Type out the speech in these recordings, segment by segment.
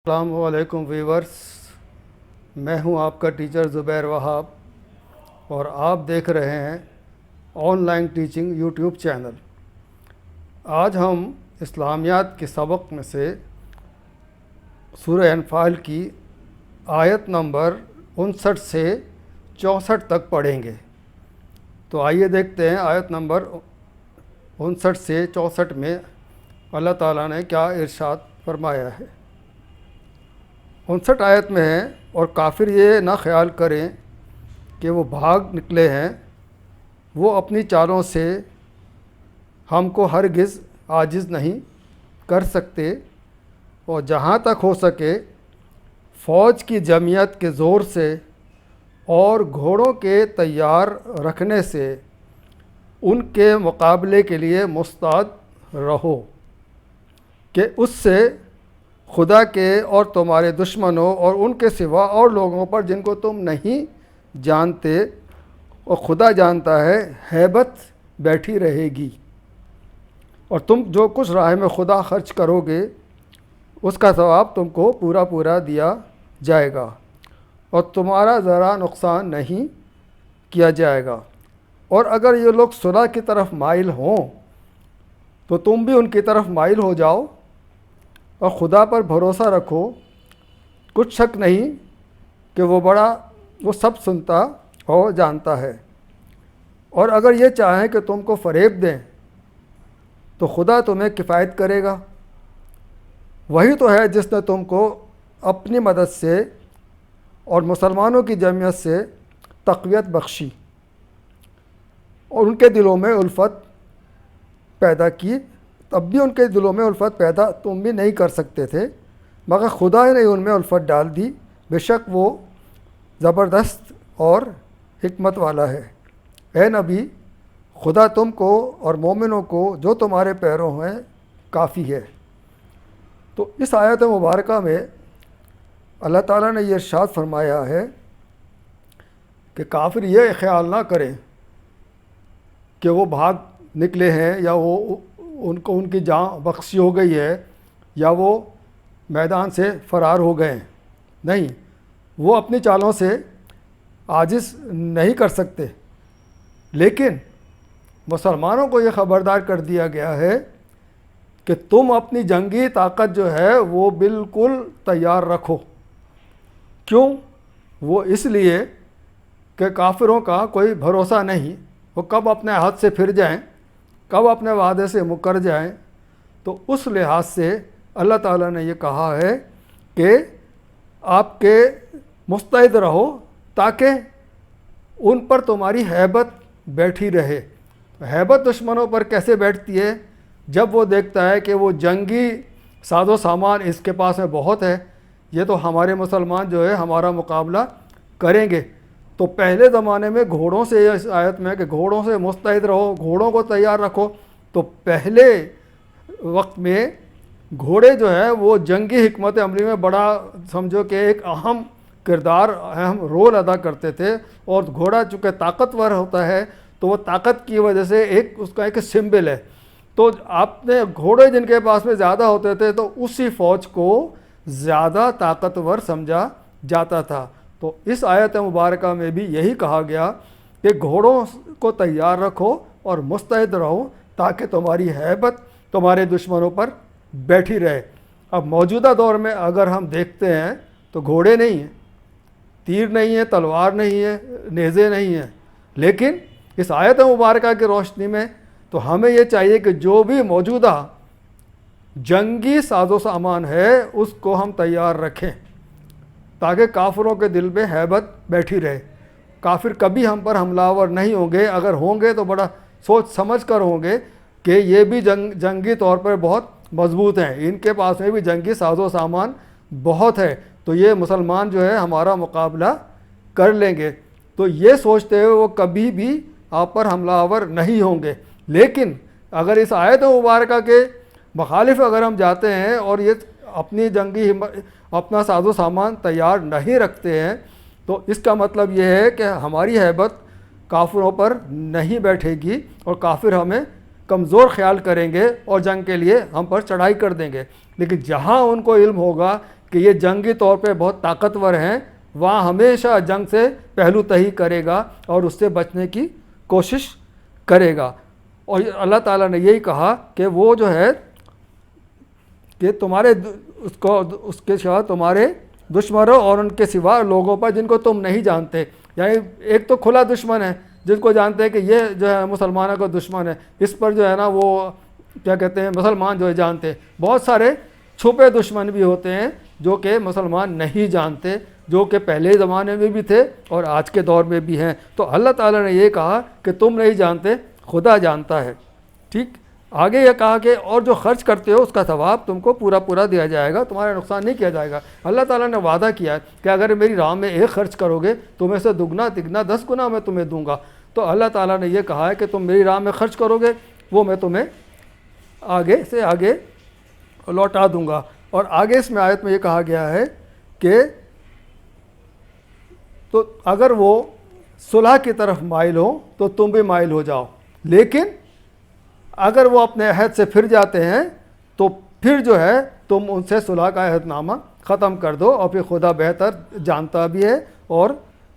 السلام علیکم ویورز، میں ہوں آپ کا ٹیچر زبیر وہاب اور آپ دیکھ رہے ہیں on line teaching YouTube channel. آج ہم اسلامیات کے سبق میں سے سورہ انفال کی آیت نمبر 59 سے 64 تک پڑھیں گے۔ تو آئیے دیکھتے ہیں آیت نمبر 59 سے 64 میں اللہ تعالیٰ نے کیا ارشاد فرمایا ہے۔ 59 آیت میں ہے، اور کافر یہ نہ خیال کریں کہ وہ بھاگ نکلے ہیں، وہ اپنی چالوں سے ہم کو ہرگز عاجز نہیں کر سکتے، اور جہاں تک ہو سکے فوج کی جمعیت کے زور سے اور گھوڑوں کے تیار رکھنے سے ان کے مقابلے کے لیے مستعد رہو کہ اس سے خدا کے اور تمہارے دشمنوں اور ان کے سوا اور لوگوں پر جن کو تم نہیں جانتے اور خدا جانتا ہے ہیبت بیٹھی رہے گی، اور تم جو کچھ راہ میں خدا خرچ کرو گے اس کا ثواب تم کو پورا پورا دیا جائے گا، اور تمہارا ذرا نقصان نہیں کیا جائے گا۔ اور اگر یہ لوگ صلح کی طرف مائل ہوں تو تم بھی ان کی طرف مائل ہو جاؤ، اور خدا پر بھروسہ رکھو، کچھ شک نہیں کہ وہ سب سنتا اور جانتا ہے۔ اور اگر یہ چاہیں کہ تم کو فریب دیں تو خدا تمہیں کفایت کرے گا، وہی تو ہے جس نے تم کو اپنی مدد سے اور مسلمانوں کی جمعیت سے تقویت بخشی اور ان کے دلوں میں الفت پیدا کی۔ تب بھی ان کے دلوں میں الفت پیدا تم بھی نہیں کر سکتے تھے، مگر خدا نے ان میں الفت ڈال دی، بے شک وہ زبردست اور حکمت والا ہے۔ اے نبی، خدا تم کو اور مومنوں کو جو تمہارے پیروں ہیں کافی ہے۔ تو اس آیت مبارکہ میں اللہ تعالیٰ نے یہ ارشاد فرمایا ہے کہ کافر یہ خیال نہ کریں کہ وہ بھاگ نکلے ہیں، یا وہ ان کی جان بخشی ہو گئی ہے، یا وہ میدان سے فرار ہو گئے ہیں۔ نہیں، وہ اپنی چالوں سے عاجز نہیں کر سکتے، لیکن مسلمانوں کو یہ خبردار کر دیا گیا ہے کہ تم اپنی جنگی طاقت جو ہے وہ بالکل تیار رکھو۔ کیوں؟ وہ اس لیے کہ کافروں کا کوئی بھروسہ نہیں، وہ کب اپنے ہاتھ سے پھر جائیں، کب اپنے وعدے سے مکر جائیں۔ تو اس لحاظ سے اللہ تعالیٰ نے یہ کہا ہے کہ آپ کے مستعد رہو تاکہ ان پر تمہاری ہیبت بیٹھی رہے۔ ہیبت دشمنوں پر کیسے بیٹھتی ہے؟ جب وہ دیکھتا ہے کہ وہ جنگی ساز و سامان اس کے پاس میں بہت ہے، یہ تو ہمارے مسلمان جو ہے ہمارا مقابلہ کریں گے۔ تو پہلے زمانے میں گھوڑوں سے، اس آیت میں کہ گھوڑوں سے مستعد رہو، گھوڑوں کو تیار رکھو، تو پہلے وقت میں گھوڑے جو ہے وہ جنگی حکمت عملی میں بڑا سمجھو کہ ایک اہم کردار، اہم رول ادا کرتے تھے، اور گھوڑا چونکہ طاقتور ہوتا ہے تو وہ طاقت کی وجہ سے اس کا ایک سمبل ہے۔ تو آپ نے گھوڑے جن کے پاس میں زیادہ ہوتے تھے تو اسی فوج کو زیادہ طاقتور سمجھا جاتا تھا۔ تو اس آیت مبارکہ میں بھی یہی کہا گیا کہ گھوڑوں کو تیار رکھو اور مستعد رہو تاکہ تمہاری ہیبت تمہارے دشمنوں پر بیٹھی رہے۔ اب موجودہ دور میں اگر ہم دیکھتے ہیں تو گھوڑے نہیں ہیں، تیر نہیں ہے، تلوار نہیں ہے، نیزے نہیں ہیں، لیکن اس آیت مبارکہ کی روشنی میں تو ہمیں یہ چاہیے کہ جو بھی موجودہ جنگی ساز و سامان ہے اس کو ہم تیار رکھیں تاکہ کافروں کے دل میں ہیبت بیٹھی رہے۔ کافر کبھی ہم پر حملہ آور نہیں ہوں گے، اگر ہوں گے تو بڑا سوچ سمجھ کر ہوں گے کہ یہ بھی جنگی طور پر بہت مضبوط ہیں، ان کے پاس میں بھی جنگی ساز و سامان بہت ہے، تو یہ مسلمان جو ہے ہمارا مقابلہ کر لیں گے۔ تو یہ سوچتے ہوئے وہ کبھی بھی آپ پر حملہ آور نہیں ہوں گے۔ لیکن اگر اس آیت مبارکہ کے مخالف اگر ہم جاتے ہیں اور یہ اپنی اپنا ساز و سامان تیار نہیں رکھتے ہیں تو اس کا مطلب یہ ہے کہ ہماری ہیبت کافروں پر نہیں بیٹھے گی، اور کمزور خیال کریں گے اور جنگ کے لیے ہم پر چڑھائی کر دیں گے، لیکن جہاں ان کو علم ہوگا کہ یہ جنگی طور پہ بہت طاقتور ہیں، وہاں ہمیشہ جنگ سے پہلو تہی کرے گا اور اس سے بچنے کی کوشش کرے گا۔ اور اللہ تعالیٰ نے یہی کہا کہ وہ جو ہے کہ تمہارے اس کے سوا تمہارے دشمنوں اور ان کے سوا لوگوں پر جن کو تم نہیں جانتے، یعنی ایک تو کھلا دشمن ہے جن کو جانتے ہیں کہ یہ جو ہے مسلمانوں کا دشمن ہے، اس پر جو ہے نا وہ کیا کہتے ہیں مسلمان جو ہے جانتے ہیں۔ بہت سارے چھپے دشمن بھی ہوتے ہیں جو کہ مسلمان نہیں جانتے، جو کہ پہلے زمانے میں بھی تھے اور آج کے دور میں بھی ہیں۔ تو اللہ تعالیٰ نے یہ کہا کہ تم نہیں جانتے، خدا جانتا ہے۔ ٹھیک، آگے یہ کہا کہ اور جو خرچ کرتے ہو اس کا ثواب تم کو پورا پورا دیا جائے گا، تمہارا نقصان نہیں کیا جائے گا۔ اللہ تعالیٰ نے وعدہ کیا ہے کہ اگر میری راہ میں ایک خرچ کرو گے تو میں سے دگنا تگنا 10 گنا میں تمہیں دوں گا۔ تو اللہ تعالیٰ نے یہ کہا ہے کہ تم میری راہ میں خرچ کرو گے وہ میں تمہیں آگے سے آگے لوٹا دوں گا۔ اور آگے اس میں آیت میں یہ کہا گیا ہے کہ تو اگر وہ صلح کی طرف مائل ہو تو تم بھی مائل ہو جاؤ، لیکن اگر وہ اپنے عہد سے پھر جاتے ہیں تو پھر جو ہے تم ان سے صلح کا عہد نامہ ختم کر دو، اور پھر خدا بہتر جانتا بھی ہے اور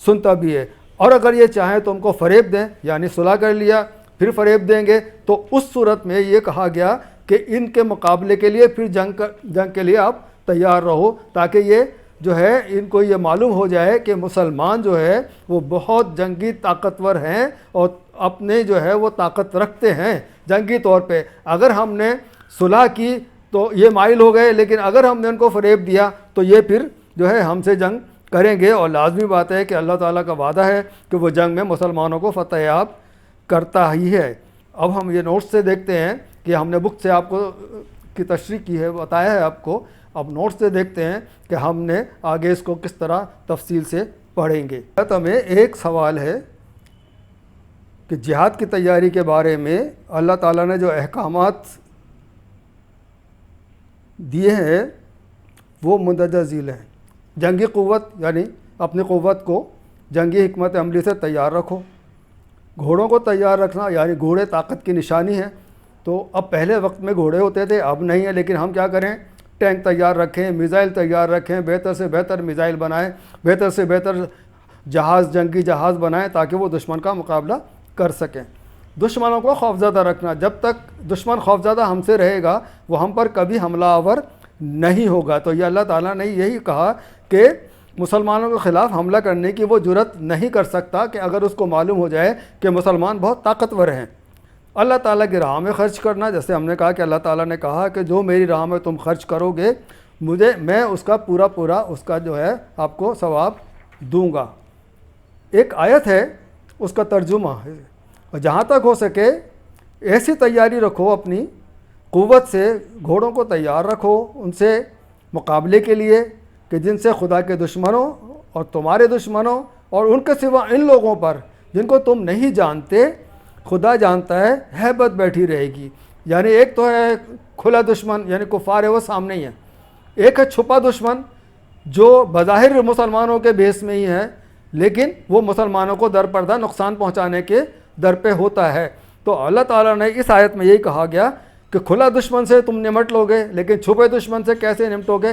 سنتا بھی ہے۔ اور اگر یہ چاہیں تم کو فریب دیں، یعنی صلح کر لیا پھر فریب دیں گے، تو اس صورت میں یہ کہا گیا کہ ان کے مقابلے کے لیے پھر جنگ کے لیے آپ تیار رہو، تاکہ یہ جو ہے ان کو یہ معلوم ہو جائے کہ مسلمان جو ہے وہ بہت جنگی طاقتور ہیں اور اپنے جو ہے وہ طاقت رکھتے ہیں جنگی طور پہ۔ اگر ہم نے صلح کی تو یہ مائل ہو گئے، لیکن اگر ہم نے ان کو فریب دیا تو یہ پھر جو ہے ہم سے جنگ کریں گے۔ اور لازمی بات ہے کہ اللہ تعالیٰ کا وعدہ ہے کہ وہ جنگ میں مسلمانوں کو فتح یاب کرتا ہی ہے۔ اب ہم یہ نوٹس سے دیکھتے ہیں کہ ہم نے بک سے آپ کو کی تشریح کی ہے، بتایا ہے آپ کو، اب نوٹس سے دیکھتے ہیں کہ ہم نے آگے اس کو کس طرح تفصیل سے پڑھیں گے۔ ہمیں ایک سوال ہے کہ جہاد کی تیاری کے بارے میں اللہ تعالیٰ نے جو احکامات دیے ہیں وہ مندرجہ ذیل ہیں۔ جنگی قوت، یعنی اپنی قوت کو جنگی حکمت عملی سے تیار رکھو۔ گھوڑوں کو تیار رکھنا، یعنی گھوڑے طاقت کی نشانی ہے۔ تو اب پہلے وقت میں گھوڑے ہوتے تھے، اب نہیں ہیں، لیکن ہم کیا کریں، ٹینک تیار رکھیں، میزائل تیار رکھیں، بہتر سے بہتر میزائل بنائیں، بہتر سے بہتر جہاز، جنگی جہاز بنائیں تاکہ وہ دشمن کا مقابلہ کر سکیں۔ دشمنوں کو خوفزدہ رکھنا، جب تک دشمن خوفزدہ ہم سے رہے گا وہ ہم پر کبھی حملہ آور نہیں ہوگا۔ تو یہ اللہ تعالیٰ نے یہی کہا کہ مسلمانوں کے خلاف حملہ کرنے کی وہ جرت نہیں کر سکتا کہ اگر اس کو معلوم ہو جائے کہ مسلمان بہت طاقتور ہیں۔ اللہ تعالیٰ کی راہ میں خرچ کرنا، جیسے ہم نے کہا کہ اللہ تعالیٰ نے کہا کہ جو میری راہ میں تم خرچ کرو گے میں اس کا پورا اس کا جو ہے آپ کو ثواب دوں گا۔ ایک آیت ہے اس کا ترجمہ ہے، اور جہاں تک ہو سکے ایسی تیاری رکھو اپنی قوت سے، گھوڑوں کو تیار رکھو ان سے مقابلے کے لیے کہ جن سے خدا کے دشمنوں اور تمہارے دشمنوں اور ان کے سوا ان لوگوں پر جن کو تم نہیں جانتے خدا جانتا ہے ہیبت بیٹھی رہے گی۔ یعنی ایک تو ہے کھلا دشمن، یعنی کفار ہے، وہ سامنے ہی ہے۔ ایک ہے چھپا دشمن جو بظاہر مسلمانوں کے بیس میں ہی ہے، لیکن وہ مسلمانوں کو در پردہ نقصان پہنچانے کے در پہ ہوتا ہے۔ تو اللہ تعالیٰ نے اس آیت میں یہی کہا گیا کہ کھلا دشمن سے تم نمٹ لو گے، لیکن چھپے دشمن سے کیسے نمٹو گے؟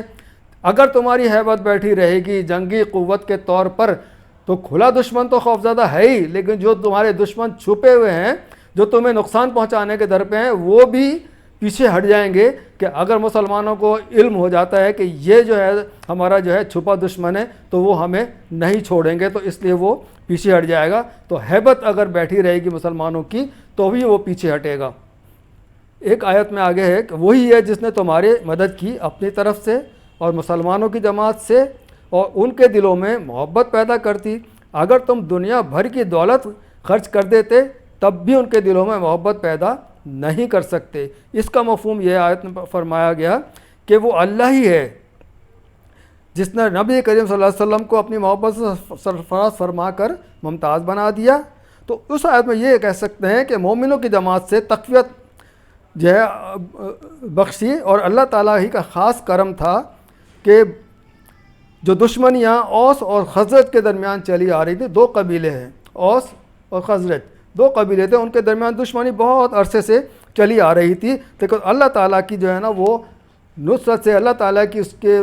اگر تمہاری ہیبت بیٹھی رہے گی جنگی قوت کے طور پر تو کھلا دشمن تو خوفزدہ ہے ہی، لیکن جو تمہارے دشمن چھپے ہوئے ہیں جو تمہیں نقصان پہنچانے کے در پہ ہیں وہ بھی پیچھے ہٹ جائیں گے کہ اگر مسلمانوں کو علم ہو جاتا ہے کہ یہ جو ہے ہمارا جو ہے چھپا دشمن ہے تو وہ ہمیں نہیں چھوڑیں گے، تو اس لیے وہ پیچھے ہٹ جائے گا۔ تو ہیبت اگر بیٹھی رہے گی مسلمانوں کی تو بھی وہ پیچھے ہٹے گا۔ ایک آیت میں آگے ہے کہ وہی ہے جس نے تمہاری مدد کی اپنی طرف سے اور مسلمانوں کی جماعت سے، اور ان کے دلوں میں محبت پیدا کرتی۔ اگر تم دنیا بھر کی دولت خرچ کر دیتے تب بھی ان کے دلوں میں محبت پیدا نہیں کر سکتے۔ اس کا مفہوم یہ آیت میں فرمایا گیا کہ وہ اللہ ہی ہے جس نے نبی کریم صلی اللہ علیہ وسلم کو اپنی محبت سے سرفراز فرما کر ممتاز بنا دیا۔ تو اس آیت میں یہ کہہ سکتے ہیں کہ مومنوں کی جماعت سے تقویت جو ہے بخشی، اور اللہ تعالیٰ ہی کا خاص کرم تھا کہ جو دشمنیاں اوس اور خزرج کے درمیان چلی آ رہی تھی، دو قبیلے ہیں اوس اور خزرج، دو قبیلے تھے، ان کے درمیان دشمنی بہت عرصے سے چلی آ رہی تھی، لیکن اللہ تعالیٰ کی جو ہے نا وہ نصرت سے، اللہ تعالیٰ کی اس کے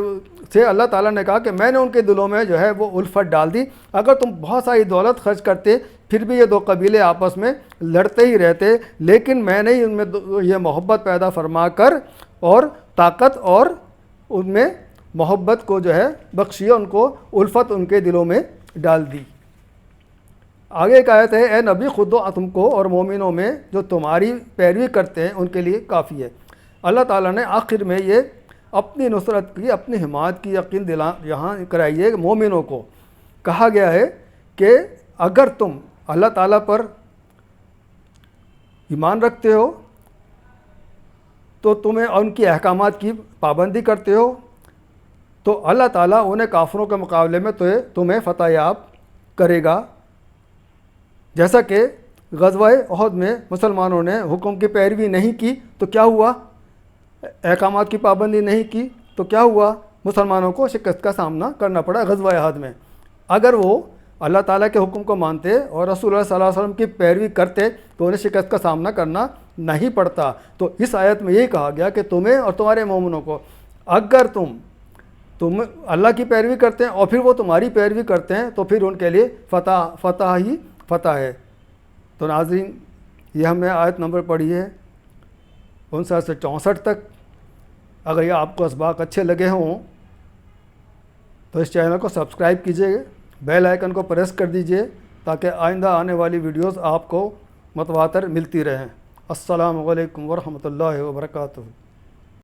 سے اللہ تعالیٰ نے کہا کہ میں نے ان کے دلوں میں جو ہے وہ الفت ڈال دی۔ اگر تم بہت ساری دولت خرچ کرتے پھر بھی یہ دو قبیلے آپس میں لڑتے ہی رہتے، لیکن میں نے ان میں یہ محبت پیدا فرما کر اور طاقت اور ان میں محبت کو جو ہے بخشی، ان کو الفت ان کے دلوں میں ڈال دی۔ آگے ایک آیت ہے، اے نبی خود و تم کو اور مومنوں میں جو تمہاری پیروی کرتے ہیں ان کے لیے کافی ہے۔ اللہ تعالیٰ نے آخر میں یہ اپنی نصرت کی، اپنی حمایت کی یقین یہاں کرائی ہے۔ مومنوں کو کہا گیا ہے کہ اگر تم اللہ تعالیٰ پر ایمان رکھتے ہو تو تمہیں ان کی احکامات کی پابندی کرتے ہو تو اللہ تعالیٰ انہیں کافروں کے مقابلے میں تمہیں فتح یاب کرے گا۔ جیسا کہ غزوہ احد میں مسلمانوں نے حکم کی پیروی نہیں کی تو کیا ہوا، احکامات کی پابندی نہیں کی تو کیا ہوا، مسلمانوں کو شکست کا سامنا کرنا پڑا غزوہ احد میں۔ اگر وہ اللہ تعالیٰ کے حکم کو مانتے اور رسول اللہ صلی اللہ علیہ وسلم کی پیروی کرتے تو انہیں شکست کا سامنا کرنا نہیں پڑتا۔ تو اس آیت میں یہی کہا گیا کہ تمہیں اور تمہارے مومنوں کو، اگر تم اللہ کی پیروی کرتے ہیں اور پھر وہ تمہاری پیروی کرتے ہیں تو پھر ان کے لیے فتح ہی فتح ہے۔ تو ناظرین، یہ ہم نے آیت نمبر پڑھی ہے 59 سے 64 تک۔ اگر یہ آپ کو اسباق اچھے لگے ہوں تو اس چینل کو سبسکرائب کیجیے، بیل آئیکن کو پریس کر دیجیے تاکہ آئندہ آنے والی ویڈیوز آپ کو متواتر ملتی رہیں۔ السلام علیکم ورحمۃ اللہ وبرکاتہ۔